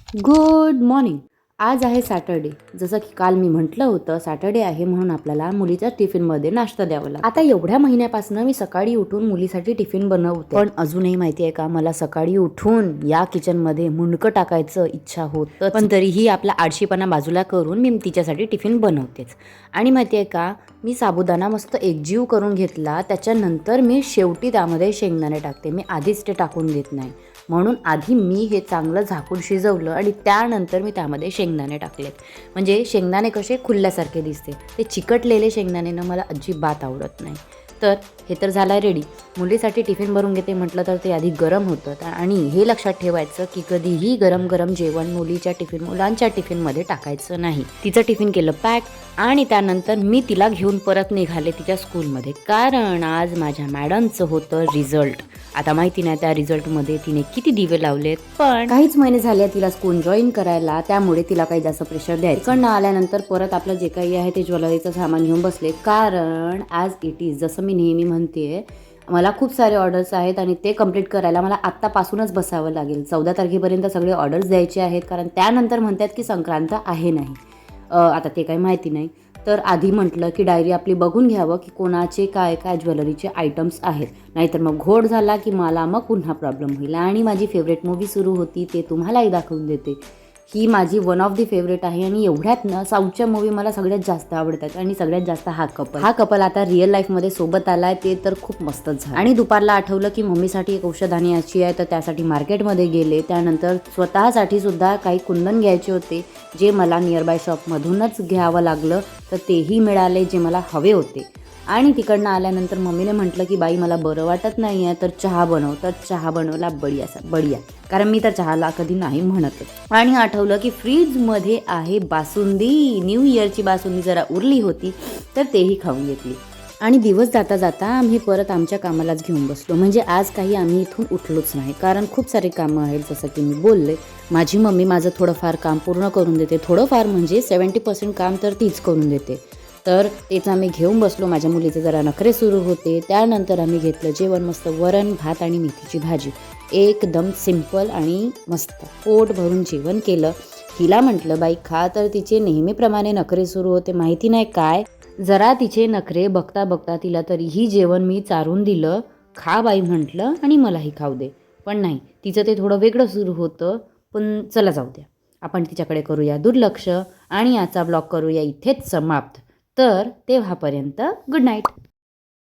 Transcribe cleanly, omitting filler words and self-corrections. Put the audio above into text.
Good morning. आज आहे Saturday. जसं की काल मी म्हटलं होतं सॅटर्डे आहे म्हणून आपल्याला मुलीच्या टिफिनमध्ये नाश्ता द्यावा लागतो. आता एवढ्या महिन्यापासून मी सकाळी उठून मुलीसाठी टिफिन बनवते, पण अजूनही माहिती आहे का, मला सकाळी उठून या किचनमध्ये मुंडकं टाकायचं इच्छा होत, पण तरीही आपला आळशीपणा बाजूला करून मी तिच्यासाठी टिफिन बनवतेच. आणि माहिती आहे का, मी साबुदाणा मस्त एकजीव करून घेतला. त्याच्यानंतर मी शेवटी त्यामध्ये शेंगदाणे टाकते. मी आधीच ते टाकून देत नाही, म्हणून आधी मी हे चांगलं झाकून शिजवलं आणि त्यानंतर मी त्यामध्ये शेंगदाणे टाकलेत. म्हणजे शेंगदाणे कसे खुलल्यासारखे दिसते. ते चिकटलेले शेंगदाणे मला अजिबात आवडत नाही. तर हे तर झालं आहे रेडी. मुलीसाठी टिफिन भरून घेते म्हटलं तर ते आधी गरम होतं. आणि हे लक्षात ठेवायचं की कधीही गरम गरम जेवण मुलांच्या टिफिनमध्ये टाकायचं नाही. तिचं टिफिन केलं पॅक आणि त्यानंतर मी तिला घेऊन परत निघाले तिच्या स्कूलमध्ये, कारण आज माझ्या मॅडमचं होतं रिझल्ट. आता माहिती नाही त्या रिझल्टमध्ये तिने किती दिवे लावलेत, पण काहीच महिने झाले तिला स्कूल जॉईन करायला, त्यामुळे तिला काही जास्त प्रेशर द्यायचं. इकडनं आल्यानंतर परत आपलं जे काही आहे ते ज्वेलरीचं सामान घेऊन बसले, कारण आज इट इज, जसं मी नेहमी म्हणते, मला खूप सारे ऑर्डर्स आहेत आणि ते कंप्लीट करायला मला आत्तापासूनच बसावं लागेल. 14 तारखेपर्यंत सगळे ऑर्डर्स द्यायचे आहेत, कारण त्यानंतर म्हणतात की संक्रांत आहे नाही. आता ते काही माहिती नाही. तर आधी म्हटलं की डायरी आपली बघून घ्यावं की कोणाचे काय काय ज्वेलरीचे आयटम्स आहेत, नाहीतर मग घोड झाला की मला मग पुन्हा प्रॉब्लेम होईल. आणि माझी फेवरेट मूवी सुरू होती, ते तुम्हालाही दाखवून देते. ही माझी वन ऑफ दी फेवरेट आहे आणि एवढ्यात ना साऊथच्या मूवी मला सगळ्यात जास्त आवडतात आणि सगळ्यात जास्त हा कपल आता रिअल लाईफमध्ये सोबत आलाय, ते तर खूप मस्तच झालं. आणि दुपारला आठवलं की मम्मीसाठी एक औषध आणायची आहे, तर त्यासाठी मार्केटमध्ये गेले. त्यानंतर स्वतःसाठी सुद्धा काही कुंदन घ्यायचे होते, जे मला नियरबाय शॉपमधूनच घ्यावं लागलं, तर तेही मिळाले जे मला हवे होते. आणि तिकडनं आल्यानंतर मम्मीने म्हटलं की बाई मला बरं वाटत नाही आहे, तर चहा बनव. तर चहा बनवला बढिया, कारण मी तर चहाला कधी नाही म्हणतच. आणि आठवलं की फ्रीजमध्ये आहे बासुंदी, न्यू इयरची बासुंदी जरा उरली होती, तर तेही खाऊन घेतली. आणि दिवस जाता जाता आम्ही परत आमच्या कामालाच घेऊन बसलो. म्हणजे आज काही आम्ही इथून उठलोच नाही, कारण खूप सारे कामं आहेत. जसं की मी बोलले, माझी मम्मी माझं थोडंफार काम पूर्ण करून देते. थोडंफार म्हणजे 70% काम तर तीच करून देते. तर तेच आम्ही घेऊन बसलो. माझ्या मुलीचे जरा नखरे सुरू होते. त्यानंतर आम्ही घेतलं जेवण, मस्त वरण भात आणि मेथीची भाजी. एकदम सिंपल आणि मस्त पोट भरून जेवण केलं. हिला म्हटलं बाई खा, तर तिचे नेहमीप्रमाणे नखरे सुरू होते. माहिती नाही काय, जरा तिचे नखरे बघता बघता तिला तरीही जेवण मी चारून दिलं. खा बाई म्हटलं आणि मलाही खाऊ दे, पण नाही, तिचं ते थोडं वेगळं सुरू होतं. पण चला जाऊ द्या, आपण तिच्याकडे करूया दुर्लक्ष आणि आजचा ब्लॉग करूया इथेच समाप्त. तर तेव्हापर्यंत गुड नाईट.